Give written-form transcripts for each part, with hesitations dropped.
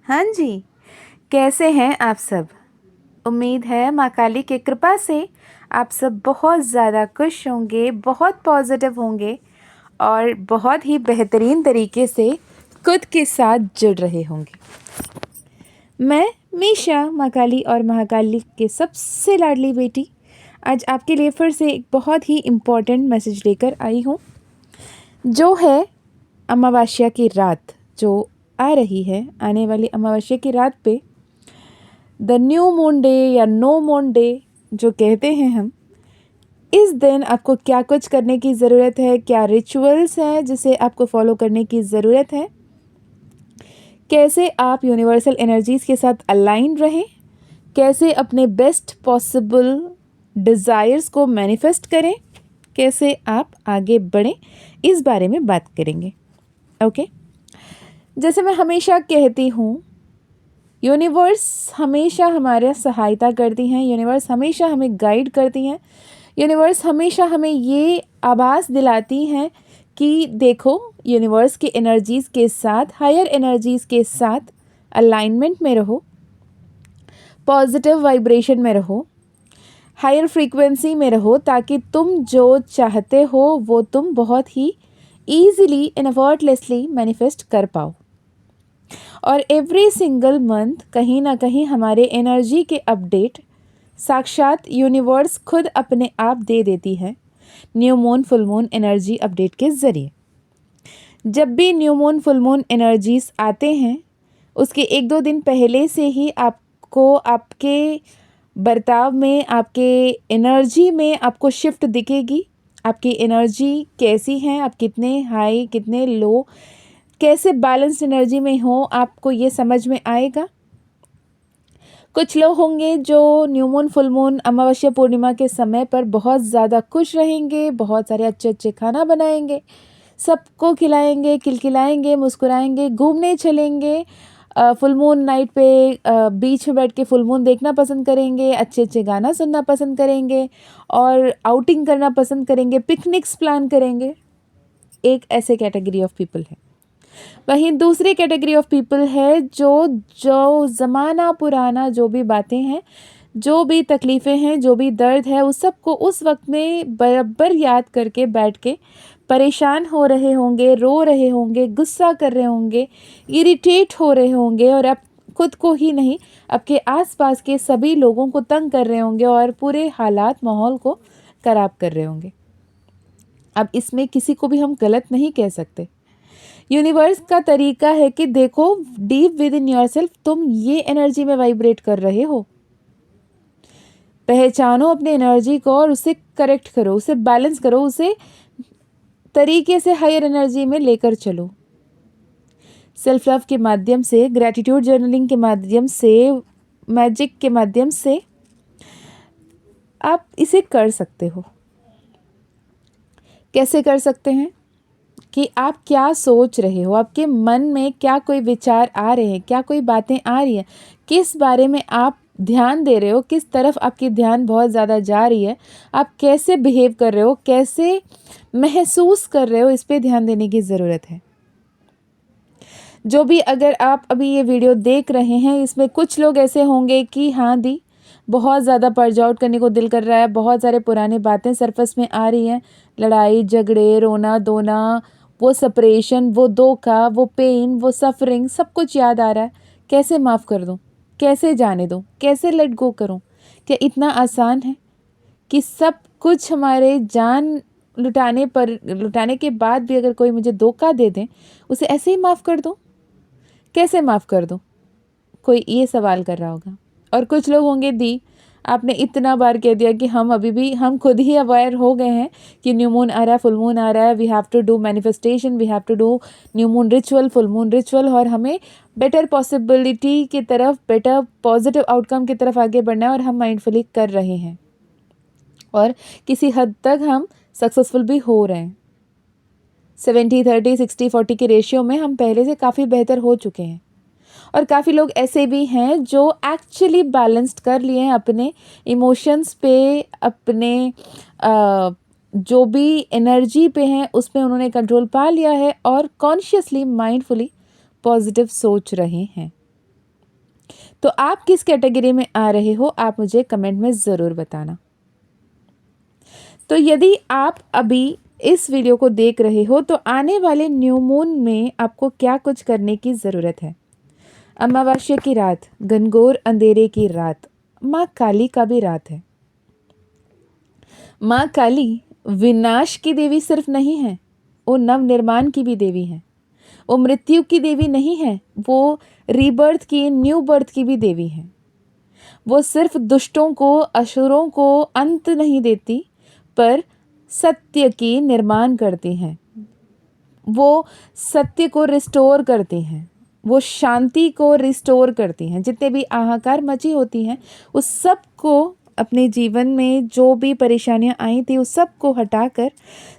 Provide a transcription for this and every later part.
हाँ जी, कैसे हैं आप सब? उम्मीद है माँ काली की कृपा से आप सब बहुत ज़्यादा खुश होंगे, बहुत पॉजिटिव होंगे और बहुत ही बेहतरीन तरीके से खुद के साथ जुड़ रहे होंगे। मैं मीशा माँ काली और महाकाली के सबसे लाडली बेटी आज आपके लिए फिर से एक बहुत ही इम्पोर्टेंट मैसेज लेकर आई हूँ, जो है अमावस्या की रात जो आ रही है। आने वाली अमावस्या की रात पे द न्यू मून डे या नो मून डे जो कहते हैं हम, इस दिन आपको क्या कुछ करने की ज़रूरत है, क्या रिचुअल्स हैं जिसे आपको फॉलो करने की ज़रूरत है, कैसे आप यूनिवर्सल एनर्जीज़ के साथ अलाइन रहें, कैसे अपने बेस्ट पॉसिबल डिज़ायर्स को मैनिफेस्ट करें, कैसे आप आगे बढ़ें, इस बारे में बात करेंगे। ओके, जैसे मैं हमेशा कहती हूँ, यूनिवर्स हमेशा हमारे सहायता करती हैं, यूनिवर्स हमेशा हमें गाइड करती हैं, यूनिवर्स हमेशा हमें ये आभास दिलाती हैं कि देखो, यूनिवर्स की एनर्जीज़ के साथ, हायर एनर्जीज़ के साथ अलाइनमेंट में रहो, पॉजिटिव वाइब्रेशन में रहो, हायर फ्रीक्वेंसी में रहो, ताकि तुम जो चाहते हो वो तुम बहुत ही ईज़िली एंड एफर्टलेसली मैनिफेस्ट कर पाओ। और एवरी सिंगल मंथ कहीं ना कहीं हमारे एनर्जी के अपडेट साक्षात यूनिवर्स खुद अपने आप दे देती है, new moon full moon energy update के ज़रिए। जब भी new moon full moon energies आते हैं, उसके 1-2 दिन पहले से ही आपको आपके बर्ताव में, आपके एनर्जी में आपको शिफ्ट दिखेगी। आपकी एनर्जी कैसी है, आप कितने हाई कितने लो, कैसे बैलेंस एनर्जी में हो, आपको ये समझ में आएगा। कुछ लोग होंगे जो न्यू मून फुल मून अमावस्या पूर्णिमा के समय पर बहुत ज़्यादा खुश रहेंगे, बहुत सारे अच्छे अच्छे खाना बनाएंगे, सबको खिलाएंगे, खिलखिलाएंगे, मुस्कुराएंगे, घूमने चलेंगे, फुल मून नाइट पे बीच में बैठ के फुल मून देखना पसंद करेंगे, अच्छे अच्छे गाना सुनना पसंद करेंगे और आउटिंग करना पसंद करेंगे, पिकनिक्स प्लान करेंगे। एक ऐसे कैटेगरी ऑफ पीपल है। वहीं दूसरी कैटेगरी ऑफ पीपल है जो जो ज़माना पुराना जो भी बातें हैं, जो भी तकलीफ़ें हैं, जो भी दर्द है, उस सब को उस वक्त में बराबर याद करके बैठ के परेशान हो रहे होंगे, रो रहे होंगे, गुस्सा कर रहे होंगे, इरिटेट हो रहे होंगे और आप खुद को ही नहीं, आपके आसपास के सभी लोगों को तंग कर रहे होंगे और पूरे हालात माहौल को ख़राब कर रहे होंगे। अब इसमें किसी को भी हम गलत नहीं कह सकते। यूनिवर्स का तरीका है कि देखो, डीप विद इन योरसेल्फ तुम ये एनर्जी में वाइब्रेट कर रहे हो, पहचानो अपने एनर्जी को और उसे करेक्ट करो, उसे बैलेंस करो, उसे तरीके से हायर एनर्जी में लेकर चलो। सेल्फ लव के माध्यम से, ग्रैटिट्यूड जर्नलिंग के माध्यम से, मैजिक के माध्यम से आप इसे कर सकते हो। कैसे कर सकते हैं कि आप क्या सोच रहे हो, आपके मन में क्या कोई विचार आ रहे हैं, क्या कोई बातें आ रही हैं, किस बारे में आप ध्यान दे रहे हो, किस तरफ आपकी ध्यान बहुत ज़्यादा जा रही है, आप कैसे बिहेव कर रहे हो, कैसे महसूस कर रहे हो, इस पे ध्यान देने की ज़रूरत है। जो भी, अगर आप अभी ये वीडियो देख रहे हैं, इसमें कुछ लोग ऐसे होंगे कि हाँ दी, बहुत ज़्यादा पर्ज आउट करने को दिल कर रहा है, बहुत सारे पुराने बातें सरफस में आ रही हैं, लड़ाई झगड़े, रोना धोना, वो सेपरेशन, वो धोखा, वो पेन, वो सफरिंग, सब कुछ याद आ रहा है। कैसे माफ़ कर दूँ, कैसे जाने दूँ, कैसे लेट गो करूँ? क्या इतना आसान है कि सब कुछ हमारे जान लुटाने के बाद भी अगर कोई मुझे धोखा दे दे, उसे ऐसे ही माफ़ कर दूँ? कैसे माफ़ कर दूँ? कोई ये सवाल कर रहा होगा। और कुछ लोग होंगे, दी आपने इतना बार कह दिया कि हम अभी भी, हम खुद ही अवेयर हो गए हैं कि न्यू मून आ रहा है, फुल मून आ रहा है, we have to do manifestation, we have to do new moon ritual, full moon ritual, और हमें बेटर पॉसिबिलिटी की तरफ, बेटर पॉजिटिव आउटकम की तरफ आगे बढ़ना है और हम माइंडफुली कर रहे हैं और किसी हद तक हम सक्सेसफुल भी हो रहे हैं। 70-30, 60-40 के रेशियो में हम पहले से काफ़ी बेहतर हो चुके हैं। और काफ़ी लोग ऐसे भी हैं जो एक्चुअली बैलेंस्ड कर लिए हैं अपने इमोशंस पे, अपने जो भी एनर्जी पे हैं उस पे उन्होंने कंट्रोल पा लिया है और कॉन्शियसली, माइंडफुली पॉजिटिव सोच रहे हैं। तो आप किस कैटेगरी में आ रहे हो, आप मुझे कमेंट में ज़रूर बताना। तो यदि आप अभी इस वीडियो को देख रहे हो तो आने वाले न्यू मून में आपको क्या कुछ करने की ज़रूरत है। अमावस्या की रात, घनघोर अंधेरे की रात, माँ काली का भी रात है। माँ काली विनाश की देवी सिर्फ नहीं है, वो नवनिर्माण की भी देवी है। वो मृत्यु की देवी नहीं है, वो रीबर्थ की, न्यू बर्थ की भी देवी है। वो सिर्फ दुष्टों को, असुरों को अंत नहीं देती, पर सत्य की निर्माण करती हैं। वो सत्य को रिस्टोर करती हैं, वो शांति को रिस्टोर करती हैं। जितने भी हाहाकार मची होती हैं उस सब को, अपने जीवन में जो भी परेशानियां आई थी उस सब को हटाकर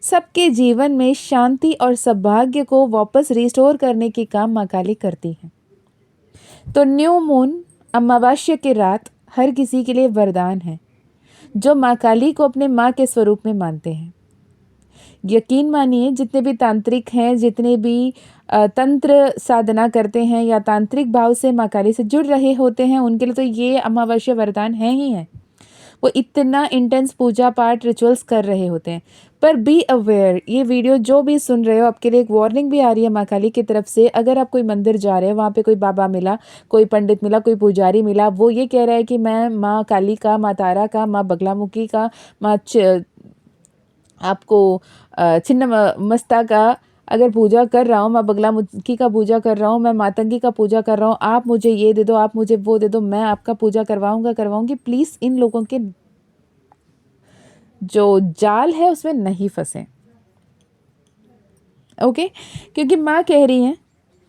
सबके जीवन में शांति और सौभाग्य को वापस रिस्टोर करने की काम माँ काली करती हैं। तो न्यू मून, अमावस्या की रात हर किसी के लिए वरदान है जो माँ काली को अपने माँ के स्वरूप में मानते हैं। यकीन मानिए, जितने भी तांत्रिक हैं, जितने भी तंत्र साधना करते हैं या तांत्रिक भाव से माँ काली से जुड़ रहे होते हैं, उनके लिए तो ये अमावस्या वरदान है ही है। वो इतना इंटेंस पूजा पाठ रिचुअल्स कर रहे होते हैं। पर बी अवेयर, ये वीडियो जो भी सुन रहे हो, आपके लिए एक वार्निंग भी आ रही है माँ काली की तरफ से। अगर आप कोई मंदिर जा रहे हो, वहाँ पे कोई बाबा मिला, कोई पंडित मिला, कोई पुजारी मिला, वो ये कह रहा है कि मैं माँ काली का, माँ तारा का, माँ बगलामुखी का, माँ आपको छिन्न मस्ता का अगर पूजा कर रहा हूँ, मैं बगलामुखी का पूजा कर रहा हूँ, मैं मातंगी का पूजा कर रहा हूँ, आप मुझे ये दे दो, आप मुझे वो दे दो, मैं आपका पूजा करवाऊंगी, प्लीज़ इन लोगों के जो जाल है उसमें नहीं फंसे। ओके, क्योंकि माँ कह रही हैं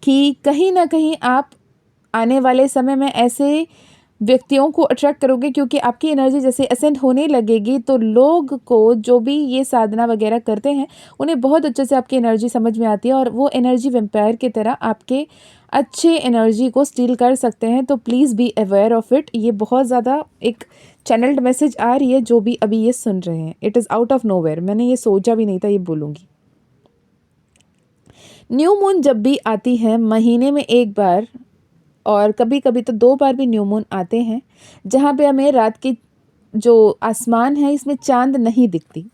कि कहीं ना कहीं आप आने वाले समय में ऐसे व्यक्तियों को अट्रैक्ट करोगे, क्योंकि आपकी एनर्जी जैसे असेंड होने लगेगी तो लोग को, जो भी ये साधना वगैरह करते हैं, उन्हें बहुत अच्छे से आपकी एनर्जी समझ में आती है और वो एनर्जी वेम्पायर की तरह आपके अच्छे एनर्जी को स्टील कर सकते हैं। तो please be aware of it. ये बहुत ज़्यादा एक चैनल्ड मैसेज आ रही है जो भी अभी ये सुन रहे हैं। It is out of nowhere, मैंने ये सोचा भी नहीं था ये बोलूँगी। न्यू मून जब भी आती है, महीने में एक बार और कभी कभी तो 2 बार भी न्यू मून आते हैं, जहाँ पे हमें रात की जो आसमान है इसमें चांद नहीं दिखती।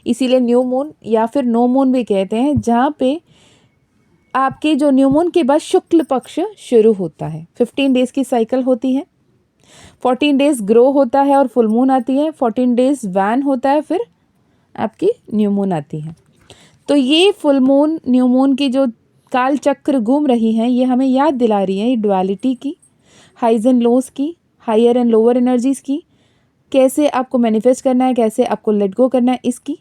इसीलिए न्यू मून या फिर नो मून भी कहते हैं, जहाँ पे आपके जो न्यू मून के बाद शुक्ल पक्ष शुरू होता है। 15 डेज़ की साइकिल होती है। 14 डेज़ ग्रो होता है और फुल मून आती है। 14 डेज़ वैन होता है, फिर आपकी न्यू मून आती है। तो ये फुल मून, न्यू मून की जो काल चक्र घूम रही हैं, ये हमें याद दिला रही है ये डुअलिटी की, हाइज एंड लोज की, हायर एंड लोअर एनर्जीज की, कैसे आपको मैनिफेस्ट करना है, कैसे आपको लेट गो करना है इसकी।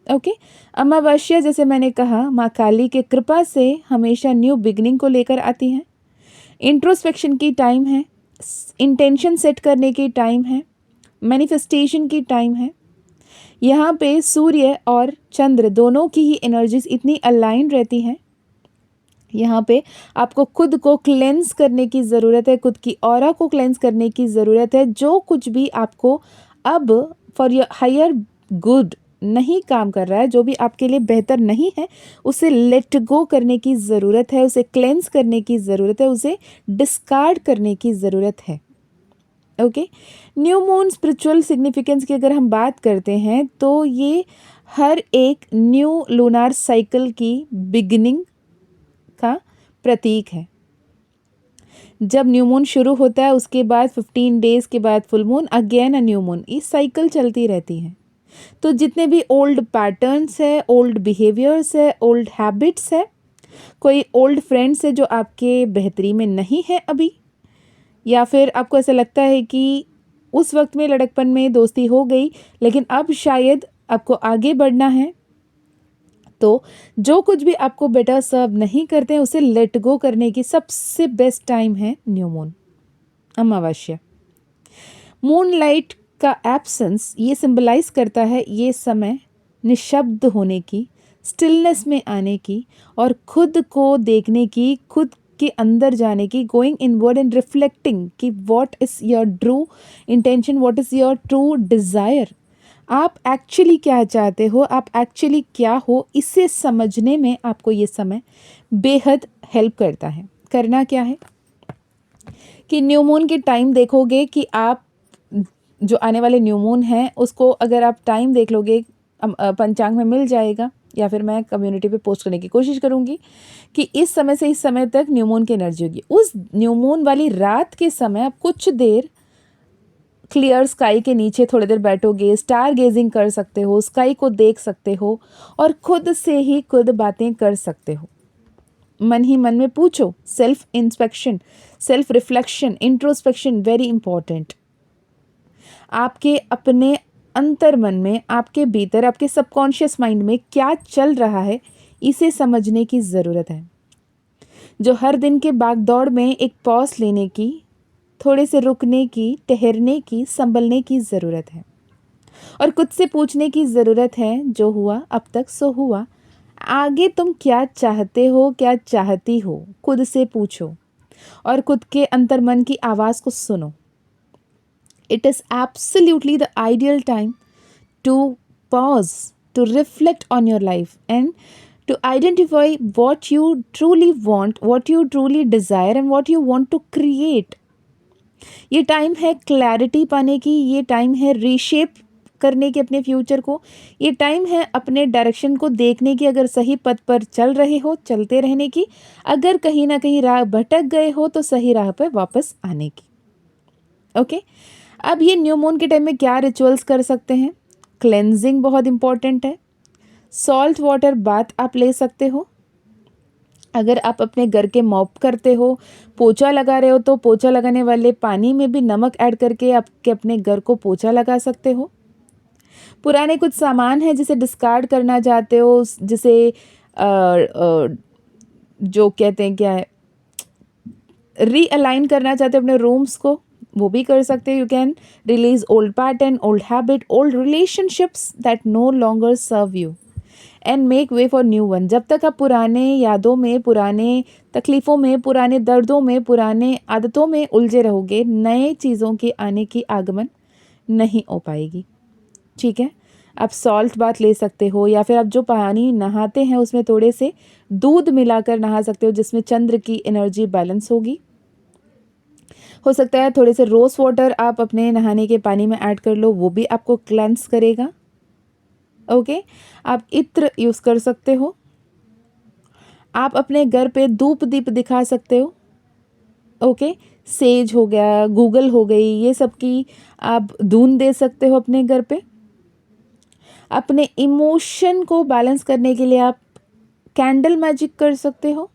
ओके, अमावस्या जैसे मैंने कहा माँ काली के कृपा से हमेशा न्यू बिगनिंग को लेकर आती हैं। इंट्रोस्पेक्शन की टाइम है, इंटेंशन सेट करने की टाइम है, मैनिफेस्टेशन की टाइम है। यहाँ पे सूर्य और चंद्र दोनों की ही एनर्जीज इतनी अलाइन रहती हैं। यहाँ पे आपको खुद को क्लेंस करने की ज़रूरत है, खुद की ऑरा को क्लेंस करने की ज़रूरत है। जो कुछ भी आपको अब फॉर योर हायर गुड नहीं काम कर रहा है, जो भी आपके लिए बेहतर नहीं है, उसे लेट गो करने की ज़रूरत है, उसे क्लेंस करने की ज़रूरत है, उसे डिस्कार्ड करने की ज़रूरत है। Okay, new moon spiritual significance की अगर हम बात करते हैं तो ये हर एक न्यू लूनार साइकिल की बिगिनिंग का प्रतीक है। जब न्यू मून शुरू होता है उसके बाद 15 डेज़ के बाद full moon, again a new moon, ये साइकिल चलती रहती है। तो जितने भी ओल्ड पैटर्न्स है, ओल्ड बिहेवियर्स है, ओल्ड हैबिट्स है, कोई ओल्ड फ्रेंड्स है जो आपके बेहतरी में नहीं है अभी, या फिर आपको ऐसा लगता है कि उस वक्त में लड़कपन में दोस्ती हो गई लेकिन अब शायद आपको आगे बढ़ना है, तो जो कुछ भी आपको बेटर सर्व नहीं करते हैं उसे लेट गो करने की सबसे बेस्ट टाइम है न्यू मून, अमावस्या। मून लाइट का एब्सेंस ये सिंबलाइज करता है ये समय निशब्द होने की, स्टिलनेस में आने की और खुद को देखने की, खुद के अंदर जाने की, गोइंग इनवर्ड एंड रिफ्लेक्टिंग कि what is your true intention, what is your true desire, आप एक्चुअली क्या चाहते हो, आप एक्चुअली क्या हो, इसे समझने में आपको ये समय बेहद हेल्प करता है। करना क्या है कि न्यू मून के टाइम देखोगे कि आप जो आने वाले न्यू मून है उसको अगर आप टाइम देख लोगे, पंचांग में मिल जाएगा, या फिर मैं कम्युनिटी पे पोस्ट करने की कोशिश करूँगी कि इस समय से इस समय तक न्यू मून की एनर्जी होगी। उस न्यू मून वाली रात के समय आप कुछ देर क्लियर स्काई के नीचे थोड़ी देर बैठोगे, स्टार गेजिंग कर सकते हो, स्काई को देख सकते हो और खुद से ही खुद बातें कर सकते हो। मन ही मन में पूछो, self inspection, self reflection, introspection very important. आपके अपने अंतर मन में, आपके भीतर, आपके सबकॉन्शियस माइंड में क्या चल रहा है, इसे समझने की ज़रूरत है। जो हर दिन के भागदौड़ में एक पॉज लेने की, थोड़े से रुकने की, ठहरने की, संभलने की ज़रूरत है और खुद से पूछने की ज़रूरत है, जो हुआ अब तक सो हुआ, आगे तुम क्या चाहते हो, क्या चाहती हो, खुद से पूछो और खुद के अंतर्मन की आवाज़ को सुनो। It is absolutely the ideal time to pause, to reflect on your life and to identify what you truly want, what you truly desire and what you want to create. ये टाइम है clarity पाने की, ये time है reshape करने की अपने future को, ये टाइम है अपने डायरेक्शन को देखने की, अगर सही पथ पर चल रहे हो चलते रहने की, अगर कहीं ना कहीं राह भटक गए हो तो सही राह पर वापस आने की। ओके अब ये न्यू मून के टाइम में क्या रिचुअल्स कर सकते हैं? क्लेंजिंग बहुत इंपॉर्टेंट है। सॉल्ट वाटर बाथ आप ले सकते हो। अगर आप अपने घर के मॉप करते हो, पोछा लगा रहे हो, तो पोछा लगाने वाले पानी में भी नमक ऐड करके आपके अपने घर को पोछा लगा सकते हो। पुराने कुछ सामान है जिसे डिस्कार्ड करना चाहते हो, जिसे जो कहते हैं क्या है, रीअलाइन करना चाहते हो अपने रूम्स को, वो भी कर सकते हो। You can release old pattern, old habit, old relationships that no longer serve you and make way for new one. जब तक आप पुराने यादों में, पुराने तकलीफ़ों में, पुराने दर्दों में, पुराने आदतों में उलझे रहोगे, नए चीज़ों के आने की आगमन नहीं हो पाएगी। ठीक है, आप सॉल्ट बाथ ले सकते हो या फिर आप जो पानी नहाते हैं उसमें थोड़े से दूध मिलाकर नहा सकते हो, जिसमें चंद्र की एनर्जी बैलेंस होगी। हो सकता है थोड़े से रोज़ वाटर आप अपने नहाने के पानी में ऐड कर लो, वो भी आपको क्लेंस करेगा। ओके आप इत्र यूज़ कर सकते हो। आप अपने घर पे धूप दीप दिखा सकते हो। ओके सेज हो गया, गूगल हो गई, ये सब की आप धून दे सकते हो अपने घर पे। अपने इमोशन को बैलेंस करने के लिए आप कैंडल मैजिक कर सकते हो।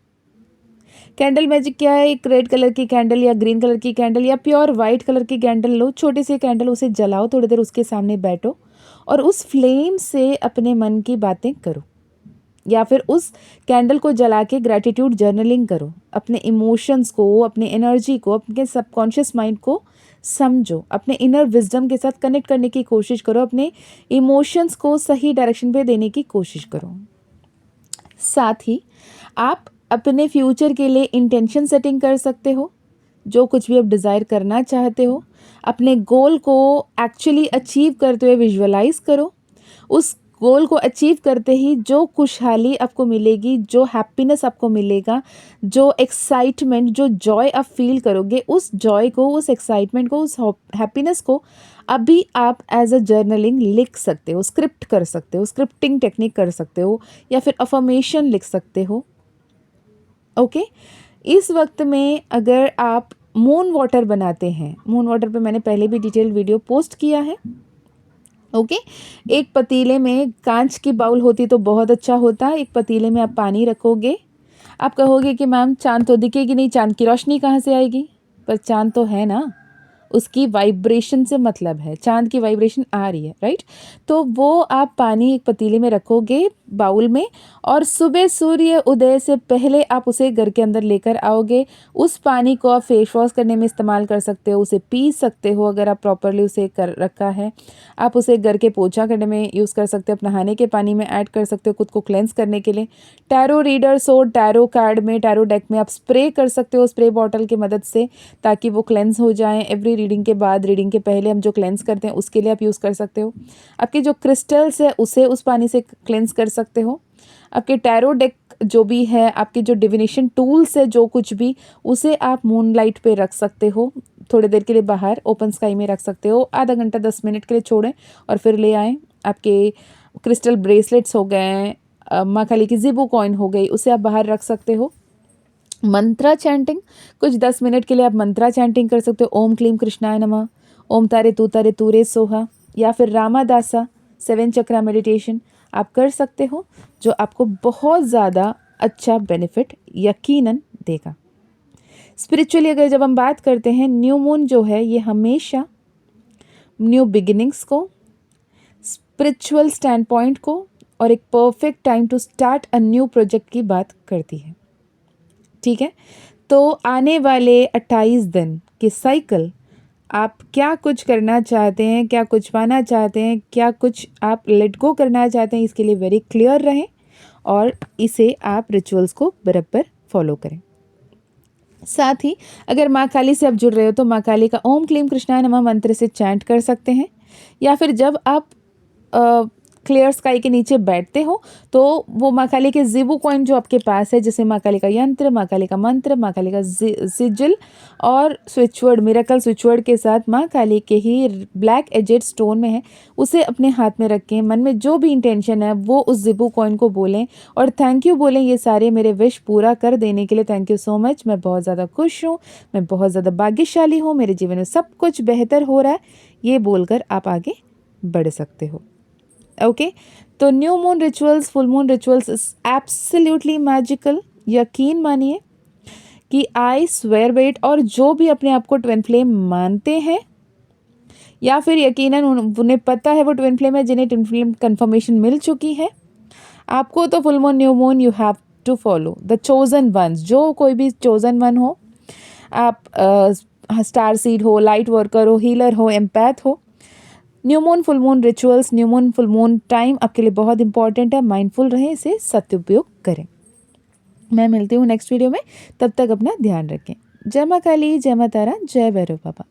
कैंडल मैजिक क्या है? एक रेड कलर की कैंडल या ग्रीन कलर की कैंडल या प्योर वाइट कलर की कैंडल लो, छोटे से कैंडल, उसे जलाओ, थोड़ी देर उसके सामने बैठो और उस फ्लेम से अपने मन की बातें करो, या फिर उस कैंडल को जला के ग्रैटिट्यूड जर्नलिंग करो। अपने इमोशंस को, अपने एनर्जी को, अपने सबकॉन्शियस माइंड को समझो, अपने इनर विजडम के साथ कनेक्ट करने की कोशिश करो, अपने इमोशंस को सही डायरेक्शन पे देने की कोशिश करो। साथ ही आप अपने फ्यूचर के लिए इंटेंशन सेटिंग कर सकते हो। जो कुछ भी आप डिज़ायर करना चाहते हो, अपने गोल को एक्चुअली अचीव करते हुए विजुअलाइज करो। उस गोल को अचीव करते ही जो खुशहाली आपको मिलेगी, जो हैप्पीनेस आपको मिलेगा, जो एक्साइटमेंट, जो जॉय आप फील करोगे, उस जॉय को, उस एक्साइटमेंट को, उस हैप्पीनेस को अभी आप एज अ जर्नलिंग लिख सकते हो, स्क्रिप्ट कर सकते हो, स्क्रिप्टिंग टेक्निक कर सकते हो या फिर अफर्मेशन लिख सकते हो। ओके इस वक्त में अगर आप मून वाटर बनाते हैं, मून वाटर पे मैंने पहले भी डिटेल वीडियो पोस्ट किया है। ओके एक पतीले में, कांच की बाउल होती तो बहुत अच्छा होता। एक पतीले में आप पानी रखोगे। आप कहोगे कि मैम चांद तो दिखेगी नहीं, चांद की रोशनी कहाँ से आएगी? पर चांद तो है ना, उसकी वाइब्रेशन से मतलब है, चांद की वाइब्रेशन आ रही है, राइट। तो वो आप पानी एक पतीले में रखोगे, बाउल में, और सुबह सूर्य उदय से पहले आप उसे घर के अंदर लेकर आओगे। उस पानी को आप फेस वॉश करने में इस्तेमाल कर सकते हो, उसे पी सकते हो अगर आप प्रॉपरली उसे कर रखा है। आप उसे घर के पोछा करने में यूज़ कर सकते हो, आप नहाने के पानी में ऐड कर सकते हो खुद को क्लेंस करने के लिए। टैरो रीडर्स हो, टैरो कार्ड में, टैरो डेक में आप स्प्रे कर सकते हो स्प्रे बॉटल की मदद से, ताकि वो क्लेंस हो जाएँ। एवरी रीडिंग के बाद, रीडिंग के पहले हम जो क्लेंस करते हैं उसके लिए आप यूज़ कर सकते हो। आपके जो क्रिस्टल्स है उसे उस पानी से क्लेंस कर सकते हो। आपके टैरो डेक जो भी है आपके जो डिविनेशन टूल्स है, जो कुछ भी, उसे आप मूनलाइट पे रख सकते हो, थोड़ी देर के लिए बाहर ओपन स्काई में रख सकते हो, आधा घंटा 10 मिनट के लिए छोड़ें और फिर ले आएँ। आपके क्रिस्टल ब्रेसलेट्स हो गए, माँ काली की ज़िबू कॉइन हो गई, उसे आप बाहर रख सकते हो। मंत्रा चैंटिंग, कुछ 10 मिनट के लिए आप मंत्रा चैंटिंग कर सकते हो। ओम क्लीम कृष्णाय नमः, ओम तारे तू रे सोहा, या फिर रामादासा 7 चक्रा मेडिटेशन आप कर सकते हो, जो आपको बहुत ज़्यादा अच्छा बेनिफिट यकीनन देगा। स्पिरिचुअली अगर जब हम बात करते हैं, न्यू मून जो है ये हमेशा न्यू बिगिनिंग्स को, स्पिरिचुअल स्टैंड पॉइंट को और एक perfect time to start a new project की बात करती है। ठीक है, तो आने वाले 28 दिन के साइकिल, आप क्या कुछ करना चाहते हैं, क्या कुछ पाना चाहते हैं, क्या कुछ आप लेट गो करना चाहते हैं, इसके लिए वेरी क्लियर रहें और इसे आप रिचुअल्स को बराबर फॉलो करें। साथ ही अगर माँ काली से आप जुड़ रहे हो तो माँ काली का ओम क्लीम कृष्णाय नमः मंत्र से चैंट कर सकते हैं, या फिर जब आप क्लियर स्काई के नीचे बैठते हो तो वो माँ काली के ज़िबू कॉइन जो आपके पास है, जैसे माँ काली का यंत्र, माँ काली का मंत्र, माँ काली का सिजिल और स्विचवर्ड, मिरेकल स्विचवर्ड के साथ माँ काली के ही ब्लैक एजेड स्टोन में है, उसे अपने हाथ में रखें। मन में जो भी इंटेंशन है वो उस ज़िबू कॉइन को बोलें और थैंक यू बोलें, ये सारे मेरे विश पूरा कर देने के लिए थैंक यू सो मच, मैं बहुत ज़्यादा खुश हूँ, मैं बहुत ज़्यादा भाग्यशाली हूँ, मेरे जीवन में सब कुछ बेहतर हो रहा है, ये बोलकर आप आगे बढ़ सकते हो। ओके, तो new moon rituals, full moon rituals is absolutely magical. यकीन मानिए कि आई स्वेयर वेट, और जो भी अपने आप को ट्विन फ्लेम मानते हैं या फिर यकीनन उन्हें पता है वो ट्विन फ्लेम है, जिन्हें ट्विन फ्लेम कंफर्मेशन मिल चुकी है, आपको तो full moon new moon you have to follow the chosen ones, जो कोई भी चोजन वन हो, आप स्टार सीड हो, लाइट वर्कर हो, हीलर हो, एम्पैथ हो, new moon full moon rituals, new moon full moon time आपके लिए बहुत इंपॉर्टेंट है। माइंडफुल रहें, इसे सदुपयोग करें। मैं मिलती हूँ नेक्स्ट वीडियो में, तब तक अपना ध्यान रखें। जय माँ काली, जय माँ तारा, जय भैरव बाबा।